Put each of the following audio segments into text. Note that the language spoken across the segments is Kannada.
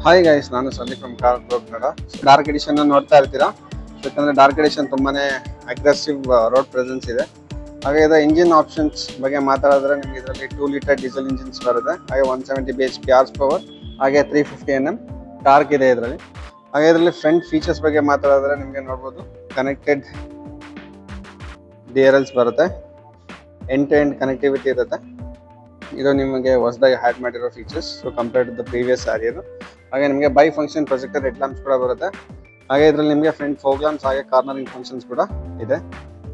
ಹಾಯ್ ಗೈಸ್, ನಾನು Sandeep from car blog Kannada. Dark edition ನೋಡ್ತಾ ಇರ್ತೀರಾ. ಯಾಕಂದ್ರೆ ಡಾರ್ಕ್ ಎಡಿಷನ್ ತುಂಬಾನೇ ಅಗ್ರೆಸಿವ್ ರೋಡ್ ಪ್ರೆಸೆನ್ಸ್ ಇದೆ. ಹಾಗೆ ಇದರ ಇಂಜಿನ್ ಆಪ್ಷನ್ಸ್ ಬಗ್ಗೆ ಮಾತಾಡಿದ್ರೆ ನಿಮ್ಗೆ ಇದರಲ್ಲಿ 2 ಲೀಟರ್ ಡೀಸೆಲ್ ಇಂಜಿನ್ಸ್ ಬರುತ್ತೆ. ಹಾಗೆ 170 BHP ಹಾರ್ಸ್ ಪವರ್, ಹಾಗೆ 350 Nm ಟಾರ್ಕ್ ಇದೆ ಇದರಲ್ಲಿ. ಹಾಗೆ ಇದರಲ್ಲಿ ಫ್ರಂಟ್ ಫೀಚರ್ಸ್ ಬಗ್ಗೆ ಮಾತಾಡಿದ್ರೆ ನಿಮಗೆ ನೋಡ್ಬೋದು ಕನೆಕ್ಟೆಡ್ DRLs ಬರುತ್ತೆ, ಎಂಡ್ ಟು ಎಂಡ್ ಕನೆಕ್ಟಿವಿಟಿ ಇರುತ್ತೆ. ಇದು ನಿಮಗೆ ಹೊಸದಾಗಿ ಆ್ಯಡ್ ಮಾಡಿರೋ features compared to the previous Harrier. ಹಾಗೆ ನಿಮಗೆ bi function projector head lamps ಕೂಡ ಬರುತ್ತೆ. ಹಾಗೆ ಇದರಲ್ಲಿ ನಿಮಗೆ ಫ್ರಂಟ್ ಫೋಗ್ ಲ್ಯಾಂಪ್ಸ್ ಹಾಗೆ ಕಾರ್ನರಿಂಗ್ ಫಂಕ್ಷನ್ಸ್ ಕೂಡ ಇದೆ.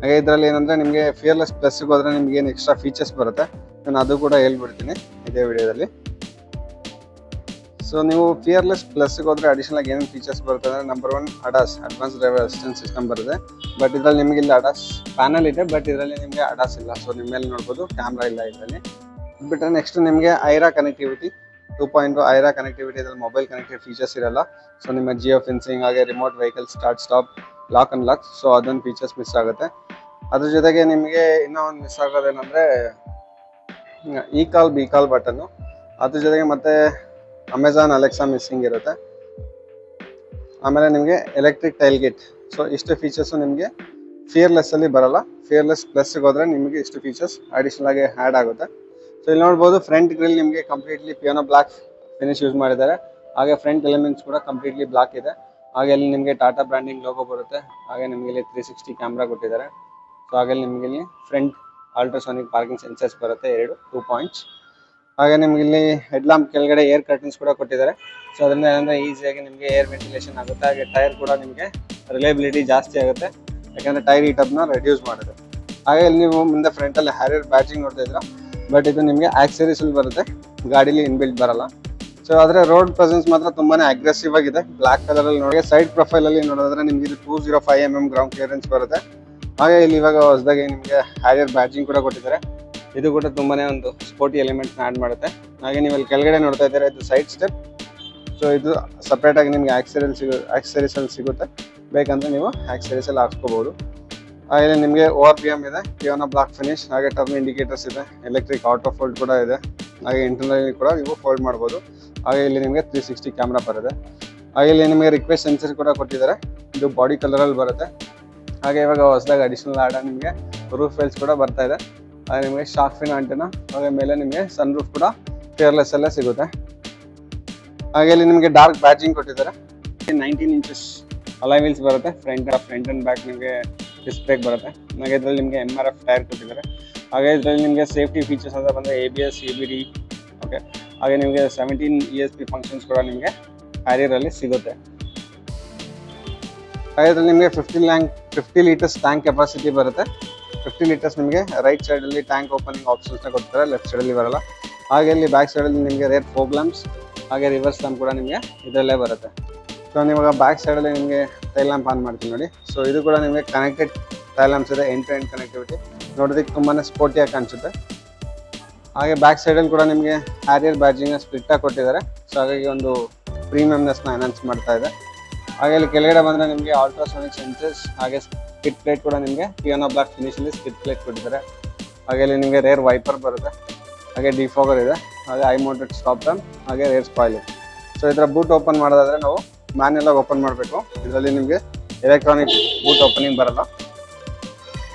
ಹಾಗೆ ಇದರಲ್ಲಿ ಏನಂದ್ರೆ ನಿಮಗೆ ಫಿಯರ್ಲೆಸ್ ಪ್ಲಸ್ಗೆ ಹೋದ್ರೆ ನಿಮ್ಗೆ ಏನು ಎಕ್ಸ್ಟ್ರಾ ಫೀಚರ್ಸ್ ಬರುತ್ತೆ, ನಾನು ಅದು ಕೂಡ ಹೇಳ್ಬಿಡ್ತೀನಿ ಇದೇ ವಿಡಿಯೋದಲ್ಲಿ. ಸೊ ನೀವು ಫಿಯರ್ಲೆಸ್ ಪ್ಲಸ್ಗೆ ಹೋದ್ರೆ ಅಡಿಷನಲ್ ಆಗಿ ಏನೇನು ಫೀಚರ್ಸ್ ಬರುತ್ತೆ ಅಂದರೆ number 1 ADAS advanced driver assistance system ಬರುತ್ತೆ. ಬಟ್ ಇದರಲ್ಲಿ ನಿಮಗೆ ಇಲ್ಲಿ ಅಡಾಸ್ ಪ್ಯಾನಲ್ ಇದೆ, ಬಟ್ ಇದರಲ್ಲಿ ನಿಮಗೆ ಅಡಾಸ್ ಇಲ್ಲ. ಸೊ ನಿಮ್ಮ ಮೇಲೆ ನೋಡ್ಬೋದು ಕ್ಯಾಮ್ರಾ ಇಲ್ಲ ಇದರಲ್ಲಿ. ಬಿಟ್ಟರೆ ನೆಕ್ಸ್ಟ್ ನಿಮಗೆ ಐರಾ ಕನೆಕ್ಟಿವಿಟಿ 2.0 ಐರಾ ಕನೆಕ್ಟಿವಿಟಿ. ಇದರಲ್ಲಿ ಮೊಬೈಲ್ ಕನೆಕ್ಟೆಡ್ ಫೀಚರ್ಸ್ ಇರಲ್ಲ. ಸೊ ನಿಮ್ಮ ಜಿಯೋ ಫೆನ್ಸಿಂಗ್ ಹಾಗೆ remote vehicle start stop, lock and lock, so ಅದೊಂದು ಫೀಚರ್ಸ್ ಮಿಸ್ ಆಗುತ್ತೆ. ಅದ್ರ ಜೊತೆಗೆ ನಿಮಗೆ ಇನ್ನೂ ಒಂದು ಮಿಸ್ ಆಗೋದೇನೆಂದರೆ ಈ ಕಾಲ್ ಬಿ ಕಾಲ್ ಬಟನ್ನು. ಅದ್ರ ಜೊತೆಗೆ ಮತ್ತೆ ಅಮೆಝಾನ್ ಅಲೆಕ್ಸಾ ಮಿಸ್ಸಿಂಗ್ ಇರುತ್ತೆ. ಆಮೇಲೆ ನಿಮಗೆ ಎಲೆಕ್ಟ್ರಿಕ್ ಟೈಲ್ ಗೇಟ್. ಸೊ ಇಷ್ಟು ಫೀಚರ್ಸು ನಿಮಗೆ ಫಿಯರ್ಲೆಸ್ಸಲ್ಲಿ ಬರಲ್ಲ. ಫಿಯರ್ಲೆಸ್ ಪ್ಲಸ್ಗೆ ಹೋದರೆ ನಿಮಗೆ ಇಷ್ಟು ಫೀಚರ್ಸ್ ಅಡಿಷನಲ್ ಆಗಿ ಆ್ಯಡ್ ಆಗುತ್ತೆ. ಸೊ ಇಲ್ಲಿ ನೋಡ್ಬೋದು ಫ್ರಂಟ್ ಗ್ರಿಲ್ ನಿಮಗೆ completely piano black finish use ಮಾಡಿದ್ದಾರೆ. ಹಾಗೆ ಫ್ರಂಟ್ ಎಲಿಮೆಂಟ್ಸ್ ಕೂಡ ಕಂಪ್ಲೀಟ್ಲಿ ಬ್ಲಾಕ್ ಇದೆ. ಹಾಗೆ ಅಲ್ಲಿ ನಿಮಗೆ ಟಾಟಾ ಬ್ರ್ಯಾಂಡಿಂಗ್ ಲೋಗೋ ಬರುತ್ತೆ. ಹಾಗೆ ನಿಮಗೆ ಇಲ್ಲಿ 360 ಕ್ಯಾಮ್ರಾ ಕೊಟ್ಟಿದ್ದಾರೆ. ಸೊ ಹಾಗೆ ನಿಮಗೆ ಇಲ್ಲಿ ಫ್ರಂಟ್ ಅಲ್ಟ್ರಾಸೋನಿಕ್ ಪಾರ್ಕಿಂಗ್ ಸೆನ್ಸರ್ಸ್ ಬರುತ್ತೆ 2 ಪಾಯಿಂಟ್ಸ್. ಹಾಗೆ ನಿಮ್ಗೆ ಇಲ್ಲಿ ಹೆಡ್ ಲ್ಯಾಂಪ್ ಕೆಳಗಡೆ ಏರ್ ಕರ್ಟನ್ಸ್ ಕೂಡ ಕೊಟ್ಟಿದ್ದಾರೆ. ಸೊ ಅದರಿಂದ ಏನಂದರೆ ಈಸಿಯಾಗಿ ನಿಮಗೆ ಏರ್ ವೆಂಟಿಲೇಷನ್ ಆಗುತ್ತೆ. ಹಾಗೆ ಟೈರ್ ಕೂಡ ನಿಮಗೆ ರಿಲಯಬಿಲಿಟಿ ಜಾಸ್ತಿ ಆಗುತ್ತೆ, ಯಾಕಂದರೆ ಟೈರ್ ಹೀಟರ್ನ ರೆಡ್ಯೂಸ್ ಮಾಡಿದೆ. ಹಾಗೆ ಇಲ್ಲಿ ನೀವು ಮುಂದೆ ಫ್ರಂಟಲ್ಲಿ ಹ್ಯಾರಿಯರ್ ಬ್ಯಾಡ್ಜಿಂಗ್ ನೋಡ್ತಾ ಇದ್ದೀರಾ, ಬಟ್ ಇದು ನಿಮಗೆ ಆಕ್ಸರೀಸಲ್ಲಿ ಬರುತ್ತೆ, ಗಾಡೀಲಿ ಇನ್ಬಿಲ್ಟ್ ಬರಲ್ಲ. ಸೊ ಆದರೆ ರೋಡ್ ಪ್ರೆಸೆನ್ಸ್ ಮಾತ್ರ ತುಂಬಾನೇ ಅಗ್ರೆಸಿವ್ ಆಗಿದೆ. ಬ್ಲಾಕ್ ಕಲರಲ್ಲಿ ನೋಡಿ ಸೈಡ್ ಪ್ರೊಫೈಲಲ್ಲಿ ನೋಡಿದ್ರೆ ನಿಮಗೆ ಇದು 205 mm ಗ್ರೌಂಡ್ ಕ್ಲಿಯರೆನ್ಸ್ ಬರುತ್ತೆ. ಹಾಗೆ ಇಲ್ಲಿ ಇವಾಗ ಹೊಸದಾಗಿ ನಿಮಗೆ ಹ್ಯಾರಿಯರ್ ಬ್ಯಾಡ್ಜಿಂಗ್ ಕೂಡ ಕೊಟ್ಟಿದ್ದಾರೆ. ಇದು ಕೂಡ ತುಂಬಾನೇ ಒಂದು ಸ್ಪೋರ್ಟಿ ಎಲಿಮೆಂಟ್ನ ಆ್ಯಡ್ ಮಾಡುತ್ತೆ. ಹಾಗೆ ನೀವು ಅಲ್ಲಿ ಕೆಳಗಡೆ ನೋಡ್ತಾ ಇದ್ದೀರಾ, ಇದು ಸೈಡ್ ಸ್ಟೆಪ್. ಸೊ ಇದು ಸಪ್ರೇಟಾಗಿ ನಿಮಗೆ ಆಕ್ಸರೀಸಲ್ಲಿ ಸಿಗುತ್ತೆ. ಬೇಕಂದ್ರೆ ನೀವು ಆಕ್ಸರೀಸಲ್ಲಿ ಹಾಕ್ಸ್ಕೋಬೋದು. ಹಾಗೆ ನಿಮಗೆ ORPM ಇದೆ, ಪಿಯಾನೋ ಬ್ಲಾಕ್ ಫಿನಿಶ್, ಹಾಗೆ ಟರ್ನ್ ಇಂಡಿಕೇಟರ್ಸ್ ಇದೆ, ಎಲೆಕ್ಟ್ರಿಕ್ ಆಟೋ ಫೋಲ್ಡ್ ಕೂಡ ಇದೆ. ಹಾಗೆ ಇಂಟರ್ನಲಿ ಕೂಡ ನೀವು ಫೋಲ್ಡ್ ಮಾಡ್ಬೋದು. ಹಾಗೆ ಇಲ್ಲಿ ನಿಮಗೆ 360 ಕ್ಯಾಮ್ರಾ ಬರುತ್ತೆ. ಹಾಗೆ ಇಲ್ಲಿ ನಿಮಗೆ ರಿಕ್ವೆಸ್ಟ್ ಸೆನ್ಸರ್ ಕೂಡ ಕೊಟ್ಟಿದ್ದಾರೆ. ಇದು ಬಾಡಿ ಕಲರಲ್ಲಿ ಬರುತ್ತೆ. ಹಾಗೆ ಇವಾಗ ಹೊಸದಾಗಿ ಅಡಿಷನಲ್ ಆಡ ನಿಮಗೆ ರೂಫ್ ವೆಲ್ಸ್ ಕೂಡ ಬರ್ತಾ ಇದೆ. ಹಾಗೆ ನಿಮಗೆ ಶಾರ್ಕ್ ಫಿನ್ ಆಂಟೆನಾ, ಹಾಗೆ ಮೇಲೆ ನಿಮಗೆ ಸನ್ ರೂಫ್ ಕೂಡ ಫಿಯರ್ಲೆಸ್ ಅಲ್ಲೇ ಸಿಗುತ್ತೆ. ಹಾಗೆ ಇಲ್ಲಿ ನಿಮಗೆ ಡಾರ್ಕ್ ಬ್ಯಾಡ್ಜಿಂಗ್ ಕೊಟ್ಟಿದ್ದಾರೆ. 19 inches ಅಲಾಯ್ ವೀಲ್ಸ್ ಬರುತ್ತೆ. ಫ್ರಂಟ್ ಅಂಡ್ ಬ್ಯಾಕ್ ನಿಮಗೆ ಡಿಸ್ಕ್ ಬ್ರೇಕ್ ಬರುತ್ತೆ. ಹಾಗೆ ಇದರಲ್ಲಿ ನಿಮಗೆ MRF ಟೈರ್ ಕೊಟ್ಟಿದ್ದಾರೆ. ಹಾಗೆ ಇದರಲ್ಲಿ ನಿಮಗೆ ಸೇಫ್ಟಿ ಫೀಚರ್ಸ್ ಅಂತ ಬಂದರೆ ABS, CBD, ಓಕೆ. ಹಾಗೆ ನಿಮಗೆ 17 ESP ಫಂಕ್ಷನ್ಸ್ ಕೂಡ ನಿಮಗೆ ಹ್ಯಾರಿಯರಲ್ಲಿ ಸಿಗುತ್ತೆ. ಹಾಗೆ ಇದರಲ್ಲಿ ನಿಮಗೆ 50 ಲೀಟರ್ಸ್ ಟ್ಯಾಂಕ್ ಕೆಪಾಸಿಟಿ ಬರುತ್ತೆ. 50 ಲೀಟರ್ಸ್ ನಿಮಗೆ ರೈಟ್ ಸೈಡಲ್ಲಿ ಟ್ಯಾಂಕ್ ಓಪನಿಂಗ್ ಆಪ್ಷನ್ಸ್ನ ಕೊಡ್ತಾರೆ, ಲೆಫ್ಟ್ ಸೈಡಲ್ಲಿ ಬರಲ್ಲ. ಹಾಗೆ ಇಲ್ಲಿ ಬ್ಯಾಕ್ ಸೈಡಲ್ಲಿ ನಿಮಗೆ ರೇರ್ ಫೋಗ್ ಲ್ಯಾಂಪ್ಸ್ ಹಾಗೆ ರಿವರ್ಸ್ ಲ್ಯಾಂಪ್ ಕೂಡ ನಿಮಗೆ ಇದರಲ್ಲೇ ಬರುತ್ತೆ. ಸೊ ನಿಮಗೆ ಬ್ಯಾಕ್ ಸೈಡಲ್ಲಿ ನಿಮಗೆ ಟೈಲ್ ಲ್ಯಾಂಪ್ ಆನ್ ಮಾಡ್ತೀನಿ ನೋಡಿ. ಸೊ ಇದು ಕೂಡ ನಿಮಗೆ ಕನೆಕ್ಟೆಡ್ ಟೈಲ್ ಲ್ಯಾಂಪ್ಸ್ ಇದೆ, ಎಂಡ್ ಟು ಎಂಡ್ ಕನೆಕ್ಟಿವಿಟಿ. ನೋಡೋದಕ್ಕೆ ತುಂಬಾ ಸ್ಪೋರ್ಟಿಯಾಗಿ ಕಾಣಿಸುತ್ತೆ. ಹಾಗೆ ಬ್ಯಾಕ್ ಸೈಡಲ್ಲಿ ಕೂಡ ನಿಮಗೆ ಹ್ಯಾರಿಯರ್ ಬ್ಯಾಡ್ಜಿಂಗ್ನ ಸ್ಪ್ಲಿಟ್ಟಾಗಿ ಕೊಟ್ಟಿದ್ದಾರೆ. ಸೊ ಹಾಗಾಗಿ ಒಂದು ಪ್ರೀಮಿಯಮ್ನೆಸ್ನ ಎನ್ಹಾನ್ಸ್ ಮಾಡ್ತಾ ಇದೆ. ಹಾಗೆ ಇಲ್ಲಿ ಕೆಳಗಡೆ ಬಂದರೆ ನಿಮಗೆ ಅಲ್ಟ್ರಾಸೋನಿಕ್ ಸೆನ್ಸರ್ಸ್, ಹಾಗೆ ಸ್ಕಿಡ್ ಪ್ಲೇಟ್ ಕೂಡ ನಿಮಗೆ ಪಿಯಾನೋ ಬ್ಲಾಕ್ ಫಿನಿಶಲ್ಲಿ ಸ್ಕಿಡ್ ಪ್ಲೇಟ್ ಕೊಟ್ಟಿದ್ದಾರೆ. ಹಾಗೆ ಇಲ್ಲಿ ನಿಮಗೆ ರೇರ್ ವೈಪರ್ ಬರುತ್ತೆ. ಹಾಗೆ ಡಿಫಾಗರ್ ಇದೆ. ಹಾಗೆ ಐ ಮೌಂಟೆಡ್ ಸ್ಟಾಪ್ ಲ್ಯಾಂಪ್, ಹಾಗೆ ರೇರ್ ಸ್ಪಾಯ್ಲರ್. ಸೊ ಇದರ ಬೂಟ್ ಓಪನ್ ಮಾಡೋದಾದರೆ ನಾವು ಮ್ಯಾನ್ಯಲ್ ಆಗಿ ಓಪನ್ ಮಾಡಬೇಕು. ಇದರಲ್ಲಿ ನಿಮಗೆ ಎಲೆಕ್ಟ್ರಾನಿಕ್ ಬೂಟ್ ಓಪನಿಂಗ್ ಬರಲ್ಲ.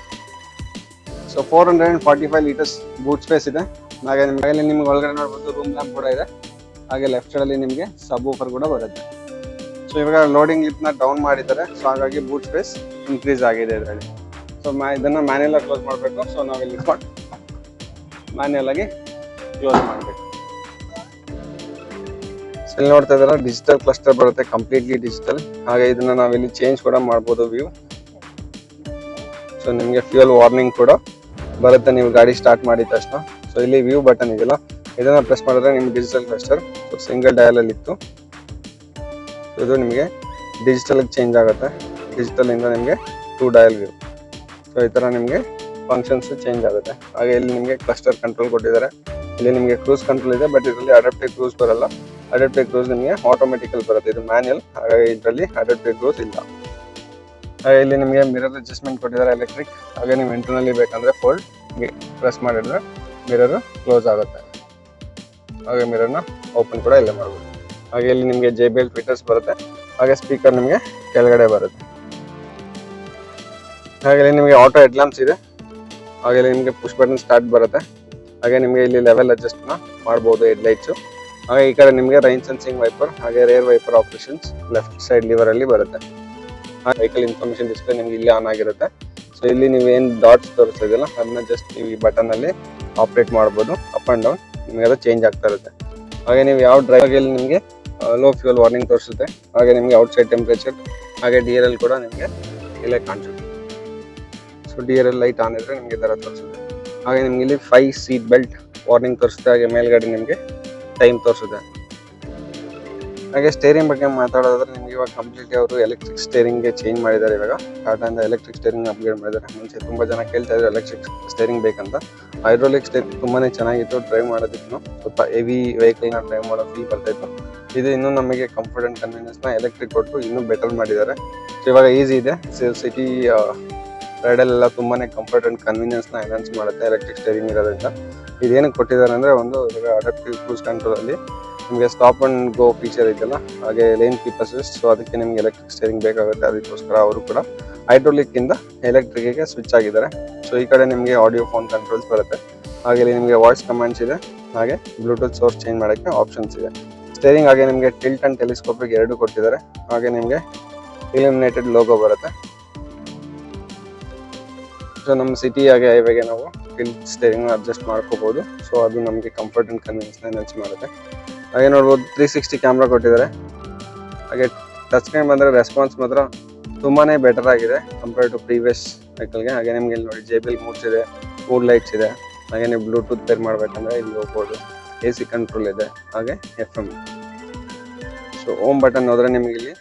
ಸೊ 445 ಲೀಟರ್ಸ್ ಬೂಟ್ ಸ್ಪೇಸ್ ಇದೆ. ಹಾಗೆ ನಿಮ್ಗೆ ಒಳಗಡೆ ನೋಡ್ಬೋದು ರೂಮ್ ಲ್ಯಾಂಪ್ ಕೂಡ ಇದೆ. ಹಾಗೆ ಲೆಫ್ಟ್ ಸೈಡಲ್ಲಿ ನಿಮಗೆ ಸಬ್ ವೂಫರ್ ಕೂಡ ಬರುತ್ತೆ. ಸೊ ಇವಾಗ ಲೋಡಿಂಗ್ ಲಿಫ್ಟ್ನ ಡೌನ್ ಮಾಡಿದ್ದಾರೆ. ಸೊ ಹಾಗಾಗಿ ಬೂಟ್ ಸ್ಪೇಸ್ ಇನ್ಕ್ರೀಸ್ ಆಗಿದೆ ಇದರಲ್ಲಿ. ಸೊ ಇದನ್ನು ಮ್ಯಾನ್ಯಲ್ ಆಗಿ ಕ್ಲೋಸ್ ಮಾಡಬೇಕು. ಸೊ ನಾವಿಲ್ಲಿ ಮ್ಯಾನ್ಯಲ್ ಆಗಿ ಕ್ಲೋಸ್ ಮಾಡಬೇಕು. ಇಲ್ಲಿ ನೋಡ್ತಾ ಇದ್ದಾರೆ ಡಿಜಿಟಲ್ ಕ್ಲಸ್ಟರ್ ಬರುತ್ತೆ, ಕಂಪ್ಲೀಟ್ಲಿ ಡಿಜಿಟಲ್. ಹಾಗೆ ಇದನ್ನ ನಾವಿಲ್ಲಿ ಚೇಂಜ್ ಕೂಡ ಮಾಡ್ಬೋದು ವ್ಯೂ. ಸೊ ನಿಮಗೆ ಫ್ಯೂಯಲ್ ವಾರ್ನಿಂಗ್ ಕೂಡ ಬರುತ್ತೆ ನೀವು ಗಾಡಿ ಸ್ಟಾರ್ಟ್ ಮಾಡಿದ ತಕ್ಷಣ. ಸೊ ಇಲ್ಲಿ ವ್ಯೂ ಬಟನ್ ಇದೆಯಲ್ಲ, ಇದನ್ನ ಪ್ರೆಸ್ ಮಾಡಿದ್ರೆ ನಿಮ್ಗೆ ಡಿಜಿಟಲ್ ಕ್ಲಸ್ಟರ್ ಸಿಂಗಲ್ ಡಯಲ್ ಅಲ್ಲಿ ಇತ್ತು, ಇದು ನಿಮಗೆ ಡಿಜಿಟಲ್ ಚೇಂಜ್ ಆಗುತ್ತೆ. ಡಿಜಿಟಲ್ ಇಂದ ನಿಮಗೆ 2 ಡಯಲ್ ವ್ಯೂ. ಸೊ ಈ ತರ ನಿಮಗೆ ಫಂಕ್ಷನ್ಸ್ ಚೇಂಜ್ ಆಗುತ್ತೆ. ಹಾಗೆ ಇಲ್ಲಿ ನಿಮಗೆ ಕ್ಲಸ್ಟರ್ ಕಂಟ್ರೋಲ್ ಕೊಟ್ಟಿದ್ದಾರೆ. ಇಲ್ಲಿ ನಿಮಗೆ ಕ್ರೂಸ್ ಕಂಟ್ರೋಲ್ ಇದೆ, ಬಟ್ ಇದರಲ್ಲಿ ಅಡಾಪ್ಟಿವ್ ಕ್ರೂಸ್ ಬರಲ್ಲ. ಅಡಾಪ್ಟಿವ್ ಕ್ರೂಸ್ ನಿಮಗೆ ಆಟೋಮೆಟಿಕಲ್ ಬರುತ್ತೆ, ಇದು ಮ್ಯಾನ್ಯಲ್. ಹಾಗಾಗಿ ಇದರಲ್ಲಿ ಅಡಾಪ್ಟಿವ್ ಕ್ರೂಸ್ ಇಲ್ಲ. ಹಾಗೆ ಇಲ್ಲಿ ನಿಮಗೆ ಮಿರರ್ ಅಡ್ಜಸ್ಟ್ಮೆಂಟ್ ಕೊಟ್ಟಿದ್ದಾರೆ ಎಲೆಕ್ಟ್ರಿಕ್. ಹಾಗೆ ನೀವು ಇಂಟರ್ನಲ್ಲಿ ಬೇಕಂದ್ರೆ ಫೋಲ್ಡ್ ಪ್ರೆಸ್ ಮಾಡಿದ್ರೆ ಮಿರರ್ ಕ್ಲೋಸ್ ಆಗುತ್ತೆ. ಹಾಗೆ ಮಿರರ್ನ ಓಪನ್ ಕೂಡ ಇಲ್ಲೇ ಮಾಡ್ಬೋದು. ಹಾಗೆ ಇಲ್ಲಿ ನಿಮಗೆ JBL ಫೀಚರ್ಸ್ ಬರುತ್ತೆ. ಹಾಗೆ ಸ್ಪೀಕರ್ ನಿಮಗೆ ಕೆಳಗಡೆ ಬರುತ್ತೆ. ಹಾಗೆ ನಿಮಗೆ ಆಟೋ ಹೆಡ್ ಲ್ಯಾಂಪ್ಸ್ ಇದೆ. ಹಾಗೆ ನಿಮಗೆ ಪುಷ್ ಬಟನ್ ಸ್ಟಾರ್ಟ್ ಬರುತ್ತೆ. ಹಾಗೆ ನಿಮಗೆ ಇಲ್ಲಿ ಲೆವೆಲ್ ಅಡ್ಜಸ್ಟ್ ಮಾಡ್ಬೋದು ಹೆಡ್ಲೈಟ್ಸು. ಹಾಗೆ ಈ ಕಡೆ ನಿಮಗೆ ರೈನ್ ಸೆನ್ಸಿಂಗ್ ವೈಪರ್ ಹಾಗೆ rare wiper options left side liver ಅಲ್ಲಿ ಬರುತ್ತೆ. ವೆಹಿಕಲ್ ಇನ್ಫಾರ್ಮೇಶನ್ ಡಿಸ್ಪ್ಲೇ ನಿಮ್ಗೆ ಇಲ್ಲಿ ಆನ್ ಆಗಿರುತ್ತೆ. ಸೊ ಇಲ್ಲಿ ನೀವು ಏನು ಡಾಟ್ಸ್ ತೋರಿಸ್ತಿದಿಲ್ಲ ಅದನ್ನ ಜಸ್ಟ್ ನೀವು ಈ ಬಟನ್ ಅಲ್ಲಿ ಆಪರೇಟ್ ಮಾಡ್ಬೋದು. ಅಪ್ ಅಂಡ್ ಡೌನ್ ನಿಮಗೆ ಅದು ಚೇಂಜ್ ಆಗ್ತಾ ಇರುತ್ತೆ. ಹಾಗೆ ನೀವು ಯಾವ ಡ್ರೈವಲ್ಲಿ ನಿಮಗೆ ಲೋ ಫ್ಯೂಯಲ್ ವಾರ್ನಿಂಗ್ ತೋರಿಸುತ್ತೆ. ಹಾಗೆ ನಿಮಗೆ ಔಟ್ಸೈಡ್ ಟೆಂಪ್ರೇಚರ್ ಹಾಗೆ DRL ಕೂಡ ನಿಮಗೆ ಇಲ್ಲೇ ಕಾಣಿಸುತ್ತೆ. ಸೊ DRL ಲೈಟ್ ಆನ್ ಇದ್ರೆ ನಿಮಗೆ ಥರ ತೋರಿಸುತ್ತೆ. ಹಾಗೆ ನಿಮ್ಗೆ ಇಲ್ಲಿ 5 ಸೀಟ್ ಬೆಲ್ಟ್ ವಾರ್ನಿಂಗ್ ತೋರಿಸುತ್ತೆ. ಹಾಗೆ ಮೇಲ್ಗಡೆ ನಿಮಗೆ ಟೈಮ್ ತೋರಿಸುತ್ತೆ. ಹಾಗೆ ಸ್ಟೇರಿಂಗ್ ಬಗ್ಗೆ ಮಾತಾಡೋದಾದ್ರೆ ನಿಮ್ಗೆ ಇವಾಗ ಕಂಪ್ಲೀಟ್ಲಿ ಅವರು ಎಲೆಕ್ಟ್ರಿಕ್ ಸ್ಟೇರಿಂಗ್ಗೆ ಚೇಂಜ್ ಮಾಡಿದ್ದಾರೆ. ಇವಾಗ ಟಾಟಾಯಿಂದ ಎಲೆಕ್ಟ್ರಿಕ್ ಸ್ಟೇರಿಂಗ್ ಅಪ್ಗ್ರೇಡ್ ಮಾಡಿದ್ದಾರೆ. ಮುಂಚೆ ತುಂಬ ಜನ ಕೇಳ್ತಾ ಇದ್ರು ಎಲೆಕ್ಟ್ರಿಕ್ ಸ್ಟೇರಿಂಗ್ ಬೇಕಂತ. ಹೈಡ್ರೋಲಿಕ್ ಸ್ಟೇರಿಂಗ್ ತುಂಬಾ ಚೆನ್ನಾಗಿತ್ತು ಡ್ರೈವ್ ಮಾಡೋದಕ್ಕೂ. ಸ್ವಲ್ಪ ಹೆವಿ ವೆಹಿಕಲ್ನ ಡ್ರೈವ್ ಮಾಡೋ ಫೀಲ್ ಬರ್ತಾಯಿತ್ತು. ಇದು ಇನ್ನೂ ನಮಗೆ ಕಂಫರ್ಟ್ ಆ್ಯಂಡ್ ಕನ್ವೀನಿಯನ್ಸ್ನ ಎಲೆಕ್ಟ್ರಿಕ್ ಕೊಟ್ಟು ಇನ್ನೂ ಬೆಟರ್ ಮಾಡಿದ್ದಾರೆ. ಸೊ ಇವಾಗ ಈಸಿ ಇದೆ. ಸಿಟಿ ರೈಡಲ್ಲೆಲ್ಲ ತುಂಬಾ ಕಂಫರ್ಟ್ ಆ್ಯಂಡ್ ಕನ್ವೀನಿಯನ್ಸ್ನ ಎನ್ಹಾನ್ಸ್ ಮಾಡುತ್ತೆ ಎಲೆಕ್ಟ್ರಿಕ್ ಸ್ಟೇರಿಂಗ್ ಇರೋದ್ರಿಂದ. ಇದೇನಕ್ಕೆ ಕೊಟ್ಟಿದ್ದಾರೆ ಅಂದರೆ ಒಂದು ಇವಾಗ ಅಡಾಪ್ಟಿವ್ ಕ್ರೂಸ್ ಕಂಟ್ರೋಲಲ್ಲಿ ನಿಮಗೆ ಸ್ಟಾಪ್ ಆ್ಯಂಡ್ ಗೋ ಫೀಚರ್ ಇದೆಯಲ್ಲ, ಹಾಗೆ ಲೇನ್ ಕೀಪ್ ಅಸಿಸ್ಟ್. ಸೊ ಅದಕ್ಕೆ ನಿಮಗೆ ಎಲೆಕ್ಟ್ರಿಕ್ ಸ್ಟೇರಿಂಗ್ ಬೇಕಾಗುತ್ತೆ. ಅದಕ್ಕೋಸ್ಕರ ಅವರು ಕೂಡ ಹೈಡ್ರೋಲಿಕ್ಕಿಂದ ಎಲೆಕ್ಟ್ರಿಕ್ಗೆ ಸ್ವಿಚ್ ಆಗಿದ್ದಾರೆ. ಸೊ ಈ ಕಡೆ ನಿಮಗೆ ಆಡಿಯೋ ಫೋನ್ ಕಂಟ್ರೋಲ್ಸ್ ಬರುತ್ತೆ. ಹಾಗೆ ನಿಮಗೆ ವಾಯ್ಸ್ ಕಮಾಂಡ್ಸ್ ಇದೆ. ಹಾಗೆ ಬ್ಲೂಟೂತ್ ಸೋರ್ಸ್ ಚೇಂಜ್ ಮಾಡೋಕ್ಕೆ ಆಪ್ಷನ್ಸ್ ಇದೆ. ಸ್ಟೇರಿಂಗ್ ಹಾಗೆ ನಿಮಗೆ ಟಿಲ್ಟ್ ಆ್ಯಂಡ್ ಟೆಲಿಸ್ಕೋಪಿಕ್ ಎರಡು ಕೊಟ್ಟಿದ್ದಾರೆ. ಹಾಗೆ ನಿಮಗೆ ಇಲ್ಯುಮಿನೇಟೆಡ್ ಲೋಗೋ ಬರುತ್ತೆ. ಸೊ ನಮ್ಮ ಸಿಟಿ ಹಾಗೆ ಹೈವೇಗೆ ನಾವು ಟಿಲ್ಟ್ ಸ್ಟೇರಿಂಗ್ ಅಡ್ಜಸ್ಟ್ ಮಾಡ್ಕೋಬೋದು. ಸೊ ಅದು ನಮಗೆ ಕಂಫರ್ಟ್ ಆ್ಯಂಡ್ ಕನ್ವೀನಿಯನ್ಸ್ನ ಎನ್ಹಾನ್ಸ್ ಮಾಡುತ್ತೆ. ಹಾಗೆ ನೋಡ್ಬೋದು 360 ಕ್ಯಾಮ್ರಾ ಕೊಟ್ಟಿದ್ದಾರೆ. ಹಾಗೆ ಟಚ್ ಸ್ಕ್ರೀನ್ ಬಂದರೆ ರೆಸ್ಪಾನ್ಸ್ ಮಾತ್ರ ತುಂಬಾ ಬೆಟರ್ ಆಗಿದೆ ಕಂಪೇರ್ ಟು ಪ್ರೀವಿಯಸ್ ವೆಹಿಕಲ್ಗೆ. ಹಾಗೆ ನಿಮಗೆ ಇಲ್ಲಿ ನೋಡಿ JBL ಮೂಡ್ಸ್ ಇದೆ, ಮೂಡ್ ಲೈಟ್ಸ್ ಇದೆ. ಹಾಗೆ ನೀವು ಬ್ಲೂಟೂತ್ ಪೇರ್ ಮಾಡಬೇಕಂದ್ರೆ ಇಲ್ಲಿ ಹೋಗ್ಬೋದು. AC ಕಂಟ್ರೋಲ್ ಇದೆ. ಹಾಗೆ FM. ಸೊ ಹೋಮ್ ಬಟನ್ ಹೋದರೆ ನಿಮಗೆ ಇಲ್ಲಿ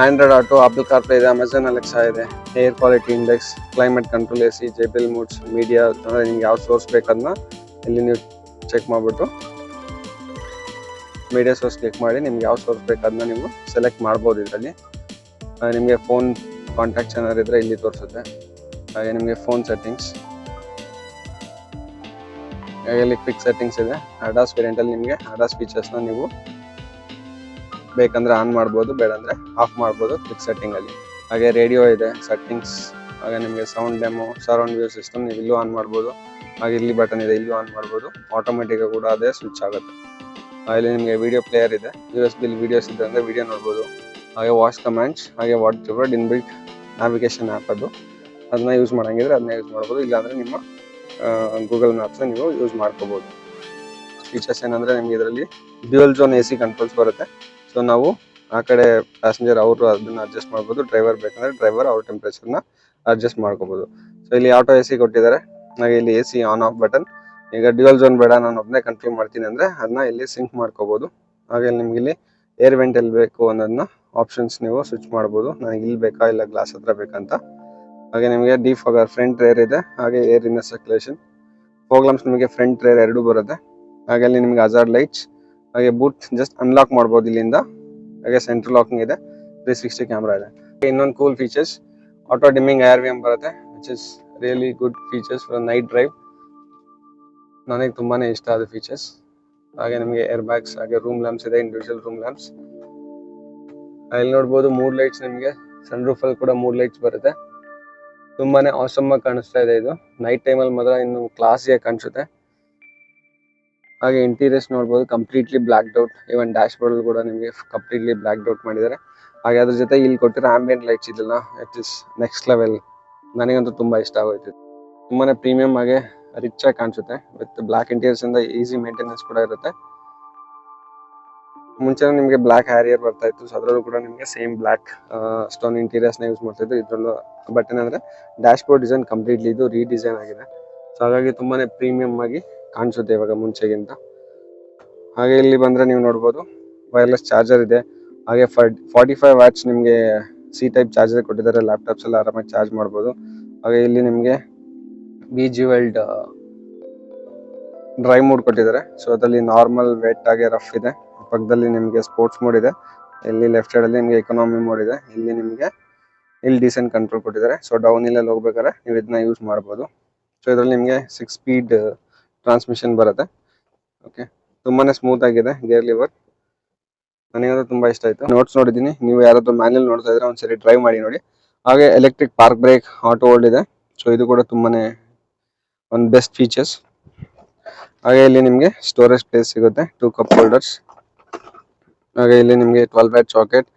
ಆಂಡ್ರಾಯ್ಡ್ ಆಟೋ, ಆಪಲ್ ಕಾರ್ಪ್ಲೇ ಇದೆ, ಅಮೆಝಾನ್ ಅಲೆಕ್ಸಾ ಇದೆ, air quality index, climate control, AC, JBL moods, media. ಅಂದರೆ ನಿಮ್ಗೆ ಯಾವ ಸೋರ್ಸ್ ಬೇಕದನ್ನ ಇಲ್ಲಿ ನೀವು ಚೆಕ್ ಮಾಡಿಬಿಟ್ಟು ಮೀಡಿಯಾ ಸೋರ್ಸ್ ಕ್ಲಿಕ್ ಮಾಡಿ ನಿಮ್ಗೆ ಯಾವ ಸೋರ್ಸ್ ಬೇಕದನ್ನ ನೀವು ಸೆಲೆಕ್ಟ್ ಮಾಡ್ಬೋದು. ಇದರಲ್ಲಿ ನಿಮಗೆ ಫೋನ್ ಕಾಂಟ್ಯಾಕ್ಟ್ಸ್ ಏನಾದ್ರು ಇದ್ದರೆ ಇಲ್ಲಿ ತೋರಿಸುತ್ತೆ. ಹಾಗೆ ನಿಮಗೆ ಫೋನ್ ಸೆಟ್ಟಿಂಗ್ಸ್, ಹಾಗೆ ಇಲ್ಲಿ ಕ್ವಿಕ್ ಸೆಟ್ಟಿಂಗ್ಸ್ ಇದೆ. ADAS ವೇರಿಯಂಟಲ್ಲಿ ನಿಮಗೆ ADAS ಫೀಚರ್ಸ್ನ ನೀವು ಬೇಕಂದ್ರೆ ಆನ್ ಮಾಡ್ಬೋದು, ಬೇಡಂದ್ರೆ ಆಫ್ ಮಾಡ್ಬೋದು ಕ್ವಿಕ್ ಸೆಟ್ಟಿಂಗಲ್ಲಿ. ಹಾಗೆ ರೇಡಿಯೋ ಇದೆ, ಸೆಟ್ಟಿಂಗ್ಸ್. ಹಾಗೆ ನಿಮಗೆ sound demo, surround view system ನೀವು ಇಲ್ಲೂ ಆನ್ ಮಾಡ್ಬೋದು. ಹಾಗೆ ಇಲ್ಲಿ ಬಟನ್ ಇದೆ, ಇಲ್ಲೂ ಆನ್ ಮಾಡ್ಬೋದು. ಆಟೋಮೆಟಿಕ್ ಕೂಡ ಅದೇ ಸ್ವಿಚ್ ಆಗುತ್ತೆ. ಇಲ್ಲಿ ನಿಮಗೆ ವಿಡಿಯೋ ಪ್ಲೇಯರ್ ಇದೆ. USB ವಿಡಿಯೋಸ್ ಇದೆ ಅಂದರೆ ವಿಡಿಯೋ ನೋಡ್ಬೋದು. ಹಾಗೆ ವಾಯ್ಸ್ ಕಮಾಂಡ್ಸ್, ಹಾಗೆ ವಾಟ್ ಇನ್ಬಿಲ್ಟ್ ನ್ಯಾವಿಗೇಷನ್ ಆ್ಯಪ್ ಅದನ್ನ ಯೂಸ್ ಮಾಡೋಂಗಿದ್ರೆ ಅದನ್ನ ಯೂಸ್ ಮಾಡ್ಬೋದು. ಇಲ್ಲಾಂದರೆ ನಿಮ್ಮ ಗೂಗಲ್ ಮ್ಯಾಪ್ಸ್ನ ನೀವು ಯೂಸ್ ಮಾಡ್ಕೋಬೋದು. ಫೀಚರ್ಸ್ ಏನಂದರೆ ನಿಮಗೆ ಇದರಲ್ಲಿ ಡ್ಯುಯಲ್ ಝೋನ್ AC ಕಂಟ್ರೋಲ್ಸ್ ಬರುತ್ತೆ. ಸೊ ನಾವು ಆ ಕಡೆ ಪ್ಯಾಸೆಂಜರ್ ಅವರು ಅದನ್ನ ಅಡ್ಜಸ್ಟ್ ಮಾಡ್ಬೋದು. ಡ್ರೈವರ್ ಬೇಕಂದ್ರೆ ಡ್ರೈವರ್ ಅವ್ರ ಟೆಂಪ್ರೇಚರ್ನ ಅಡ್ಜಸ್ಟ್ ಮಾಡ್ಕೋಬೋದು. ಸೊ ಇಲ್ಲಿ ಆಟೋ AC ಕೊಟ್ಟಿದ್ದಾರೆ. ಹಾಗೆ ಇಲ್ಲಿ AC ಆನ್ ಆಫ್ ಬಟನ್. ಈಗ ಡ್ಯುಯಲ್ ಝೋನ್ ಬೇಡ, ನಾನು ಒಬ್ಬನೇ ಕಂಟ್ರೋಲ್ ಮಾಡ್ತೀನಿ ಅಂದರೆ ಅದನ್ನ ಇಲ್ಲಿ ಸಿಂಕ್ ಮಾಡ್ಕೋಬೋದು. ಹಾಗೆ ನಿಮ್ಗೆ ಇಲ್ಲಿ ಏರ್ ವೆಂಟ್ ಎಲ್ಲಿ ಬೇಕು ಅನ್ನೋದನ್ನ ಆಪ್ಷನ್ಸ್ ನೀವು ಸ್ವಿಚ್ ಮಾಡ್ಬೋದು. ನನಗೆ ಇಲ್ಲಿ ಬೇಕಾ ಇಲ್ಲ ಗ್ಲಾಸ್ ಹತ್ರ ಬೇಕಂತ. ಹಾಗೆ ನಿಮಗೆ ಡಿಫಾಗರ್ ಫ್ರಂಟ್ ರೇರ್ ಇದೆ. ಹಾಗೆ air inner circulation, fog lamps ನಿಮಗೆ ಫ್ರಂಟ್ ರೇರ್ ಎರಡೂ ಬರುತ್ತೆ. ಹಾಗೆ ಅಲ್ಲಿ ನಿಮಗೆ ಹಜಾರ್ಡ್ ಲೈಟ್ಸ್, ಹಾಗೆ ಬೂಟ್ ಜಸ್ಟ್ ಅನ್ಲಾಕ್ ಮಾಡ್ಬೋದು ಇಲ್ಲಿಂದ. ಹಾಗೆ ಸೆಂಟ್ರಲ್ ಲಾಕಿಂಗ್ ಇದೆ, 360 ಕ್ಯಾಮ್ರಾ ಇದೆ. ಇನ್ನೊಂದು cool features, auto dimming IRVM ಬರುತ್ತೆ, which is really good features for night drive. ನನಗೆ ತುಂಬಾ ಇಷ್ಟ ಆದ ಫೀಚರ್ಸ್. ಹಾಗೆ ನಿಮಗೆ ಏರ್ ಬ್ಯಾಗ್ಸ್, ಹಾಗೆ ರೂಮ್ ಲ್ಯಾಂಪ್ಸ್ ಇದೆ, ಇಂಡಿವಿಜುವಲ್ ರೂಮ್ ಲ್ಯಾಂಪ್ಸ್. ಅಲ್ಲಿ ನೋಡ್ಬೋದು ಮೂಡ್ ಲೈಟ್ಸ್. ನಿಮಗೆ ಸನ್ ರೂಫಲ್ಲಿ ಕೂಡ ಮೂಡ್ ಲೈಟ್ಸ್ ಬರುತ್ತೆ. ತುಂಬಾನೇ ಆಸಮ್ ಆಗಿ ಕಾಣಿಸ್ತಾ ಇದೆ. ಇದು ನೈಟ್ ಟೈಮಲ್ಲಿ ಮಾತ್ರ ಇನ್ನು ಕ್ಲಾಸಿಯಾಗಿ ಕಾಣಿಸುತ್ತೆ. ಹಾಗೆ ಇಂಟೀರಿಯರ್ಸ್ ನೋಡ್ಬೋದು, ಕಂಪ್ಲೀಟ್ಲಿ ಬ್ಲಾಕ್ ಔಟ್. ಇವನ್ ಡ್ಯಾಶ್ ಬೋರ್ಡ್ ಕೂಡ ನಿಮಗೆ ಕಂಪ್ಲೀಟ್ಲಿ ಬ್ಲಾಕ್ ಔಟ್ ಮಾಡಿದ್ದಾರೆ. ಹಾಗೆ ಅದ್ರ ಜೊತೆ ಇಲ್ಲಿ ಕೊಟ್ಟಿರೋ ಆಂಬಿಯಂಟ್ ಲೈಟ್ಸ್ ಇದೆಲ್ಲ, ಇಟ್ ಇಸ್ ನೆಕ್ಸ್ಟ್ ಲೆವೆಲ್. ನನಗಂತೂ ತುಂಬಾ ಇಷ್ಟ ಆಗೋಯ್ತು. ತುಂಬಾನೇ ಪ್ರೀಮಿಯಂ ಆಗಿ ರಿಚ್ ಆಗಿ ಕಾಣಿಸುತ್ತೆ. ವಿತ್ ಬ್ಲಾಕ್ ಇಂಟೀರಿಯರ್ಸ್ ಇಂದ ಈಸಿ ಮೇಂಟೆನೆನ್ಸ್ ಕೂಡ ಇರುತ್ತೆ. ಮುಂಚೆ ನಿಮಗೆ ಬ್ಲಾಕ್ ಹ್ಯಾರಿಯರ್ ಬರ್ತಾ ಇತ್ತು. ಸೊ ಅದರಲ್ಲೂ ಕೂಡ ನಿಮಗೆ ಸೇಮ್ ಬ್ಲಾಕ್ ಸ್ಟೋನ್ ಇಂಟೀರಿಯರ್ಸ್ನ ಯೂಸ್ ಮಾಡ್ತಿದ್ರು. ಇದರಲ್ಲೂ ಬಟ್ ಏನಂದ್ರೆ ಡ್ಯಾಶ್ ಬೋರ್ಡ್ ಡಿಸೈನ್ ಕಂಪ್ಲೀಟ್ಲಿ ಇದು ರೀಡಿಸೈನ್ ಆಗಿದೆ. ಸೊ ಹಾಗಾಗಿ ತುಂಬಾನೇ ಪ್ರೀಮಿಯಂ ಆಗಿ ಕಾಣಿಸುತ್ತೆ ಇವಾಗ ಮುಂಚೆಗಿಂತ. ಹಾಗೆ ಇಲ್ಲಿ ಬಂದ್ರೆ ನೀವು ನೋಡ್ಬೋದು ವೈರ್ಲೆಸ್ ಚಾರ್ಜರ್ ಇದೆ. ಹಾಗೆ 45 ವ್ಯಾಟ್ಸ್ ನಿಮಗೆ C-ಟೈಪ್ ಚಾರ್ಜರ್ ಕೊಟ್ಟಿದ್ದಾರೆ. ಲ್ಯಾಪ್ಟಾಪ್ಸ್ ಎಲ್ಲ ಆರಾಮಾಗಿ ಚಾರ್ಜ್ ಮಾಡ್ಬೋದು. ಹಾಗೆ ಇಲ್ಲಿ ನಿಮಗೆ BG World ಡ್ರೈವ್ ಮೋಡ್ ಕೊಟ್ಟಿದ್ದಾರೆ. ಸೊ ಅದರಲ್ಲಿ ನಾರ್ಮಲ್, ವೆಟ್ ಹಾಗೆ ರಫ್ ಇದೆ. ಪಕ್ಕದಲ್ಲಿ ನಿಮಗೆ ಸ್ಪೋರ್ಟ್ಸ್ ಮೋಡ್ ಇದೆ. ಇಲ್ಲಿ ಲೆಫ್ಟ್ ಸೈಡ್ ಅಲ್ಲಿ ನಿಮಗೆ ಎಕಾನಮಿ ಮೋಡ್ ಇದೆ. ಇಲ್ಲಿ ನಿಮಗೆ ಇಲ್ಲಿ ಡೀಸೆಂಟ್ ಕಂಟ್ರೋಲ್ ಕೊಟ್ಟಿದ್ದಾರೆ. ಸೊ ಡೌನ್ ಹಿಲ್ ಹೋಗ್ಬೇಕಾದ್ರೆ ನೀವು ಇದನ್ನ ಯೂಸ್ ಮಾಡ್ಬೋದು. ಸೊ ಇದರಲ್ಲಿ ನಿಮಗೆ 6 ಸ್ಪೀಡ್ ಟ್ರಾನ್ಸ್ಮಿಷನ್ ಬರುತ್ತೆ. ಓಕೆ, ತುಂಬಾನೇ ಸ್ಮೂತ್ ಆಗಿದೆ ಗೇರ್ ಲಿವರ್. ನನಗಂತೂ ತುಂಬಾ ಇಷ್ಟ ಆಯ್ತು. ನೋಟ್ಸ್ ನೋಡಿದ್ದೀನಿ, ನೀವು ಯಾರಾದ್ರೂ ಮ್ಯಾನ್ಯಲ್ ನೋಡ್ತಾ ಇದ್ರೆ ಒಂದ್ಸರಿ ಡ್ರೈವ್ ಮಾಡಿ ನೋಡಿ. ಹಾಗೆ electric park brake, auto hold ಇದೆ. ಸೊ ಇದು ಕೂಡ ತುಂಬಾನೇ ಒಂದು ಬೆಸ್ಟ್ ಫೀಚರ್ಸ್. ಹಾಗೆ ಇಲ್ಲಿ ನಿಮಗೆ ಸ್ಟೋರೇಜ್ ಪ್ಲೇಸ್ ಸಿಗುತ್ತೆ, 2 ಕಪ್ ಹೋಲ್ಡರ್ಸ್. ಹಾಗೆ ಇಲ್ಲಿ ನಿಮಗೆ 12 ವ್ಯಾಟ್ ಸಾಕೆಟ್,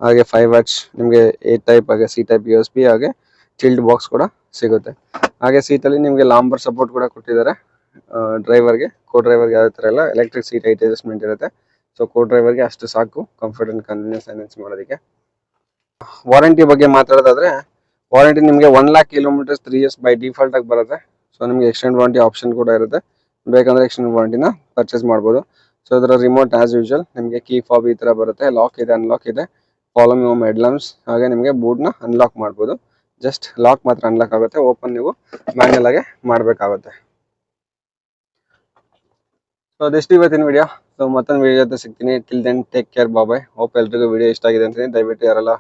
ಹಾಗೆ 5 ವ್ಯಾಟ್ಸ್ ನಿಮಗೆ ಎ ಟೈಪ್, ಹಾಗೆ ಸಿ ಟೈಪ್ USB, ಹಾಗೆ ಚಿಲ್ಡ್ ಬಾಕ್ಸ್ ಕೂಡ ಸಿಗುತ್ತೆ. ಹಾಗೆ ಸೀಟಲ್ಲಿ ನಿಮಗೆ ಲಾಂಬರ್ ಸಪೋರ್ಟ್ ಕೂಡ ಕೊಟ್ಟಿದ್ದಾರೆ. ಡ್ರೈವರ್ಗೆ, ಕೋ ಡ್ರೈವರ್ಗೆ ಯಾವ ಥರ ಎಲ್ಲ ಎಲೆಕ್ಟ್ರಿಕ್ ಸೀಟ್ ಹೈಟ್ ಅಡ್ಜಸ್ಟ್ಮೆಂಟ್ ಇರುತ್ತೆ. ಸೊ ಕೋ ಡ್ರೈವರ್ಗೆ ಅಷ್ಟು ಸಾಕು ಕಂಫರ್ಟ್ ಅಂಡ್ ಕನ್ವೀನಿಯನ್ಸ್ ಎನ್ಹಾನ್ಸ್ ಮಾಡೋದಕ್ಕೆ. ವಾರಂಟಿ ಬಗ್ಗೆ ಮಾತಾಡೋದಾದ್ರೆ, ವಾರಂಟಿ ನಿಮಗೆ 1 lakh kilometers 3 years by default ಆಗಿ ಬರುತ್ತೆ. ಸೊ ನಿಮಗೆ ಎಕ್ಸ್ಟೆಂಡ್ ವಾರಂಟಿ ಆಪ್ಷನ್ ಕೂಡ ಇರುತ್ತೆ, ಬೇಕಂದ್ರೆ ಎಕ್ಸ್ಟೆಂಡ್ ವಾರಂಟಿನ ಪರ್ಚೇಸ್ ಮಾಡ್ಬೋದು. ಸೊ ಇದರ ರಿಮೋಟ್ ಆಸ್ ಯೂಶುವಲ್ ನಿಮಗೆ ಕೀ ಫಾಬ್ ಈ ತರ ಬರುತ್ತೆ, ಲಾಕ್ ಇದೆ, ಅನ್ಲಾಕ್ ಇದೆ, ಫಾಲೋ ಮಿ ಹೋಮ್ ಹೆಡ್ಲಾಂಪ್ಸ್, ಹಾಗೆ ನಿಮಗೆ ಬೋರ್ಡ್ನ ಅನ್ಲಾಕ್ ಮಾಡ್ಬೋದು. ಜಸ್ಟ್ ಲಾಕ್ ಮಾತ್ರ ಅನ್ಲಾಕ್ ಆಗುತ್ತೆ, ಓಪನ್ ನೀವು ಮ್ಯಾನ್ಯಲ್ ಆಗಿ ಮಾಡಬೇಕಾಗುತ್ತೆ. ಸೊ ಅದೆಷ್ಟು ಇವತ್ತಿನ ವಿಡಿಯೋ. ಸೊ ಮತ್ತೊಂದು ವಿಡಿಯೋ ಜೊತೆ ಸಿಗ್ತೀನಿ. ಟಿಲ್ ದೆನ್ ಟೇಕ್ ಕೇರ್, ಬಾಯ್. ಹೋಪ್ ಎಲ್ರಿಗೂ ವಿಡಿಯೋ ಇಷ್ಟ ಆಗಿದೆ ಅಂತೀನಿ. ದಯವಿಟ್ಟು ಯಾರೆಲ್ಲ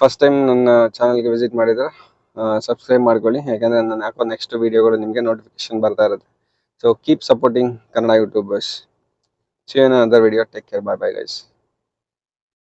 ಫಸ್ಟ್ ಟೈಮ್ ನನ್ನ ಚಾನಲ್ಗೆ ವಿಸಿಟ್ ಮಾಡಿದ್ರೆ ಸಬ್ಸ್ಕ್ರೈಬ್ ಮಾಡ್ಕೊಳ್ಳಿ, ಯಾಕಂದ್ರೆ ನಾನು ಹಾಕೋ ನೆಕ್ಸ್ಟ್ ವಿಡಿಯೋಗಳು ನಿಮಗೆ ನೋಟಿಫಿಕೇಶನ್ ಬರ್ತಾ ಇರುತ್ತೆ. So keep supporting Kannada YouTubers. See you in another video. Take care. Bye bye guys.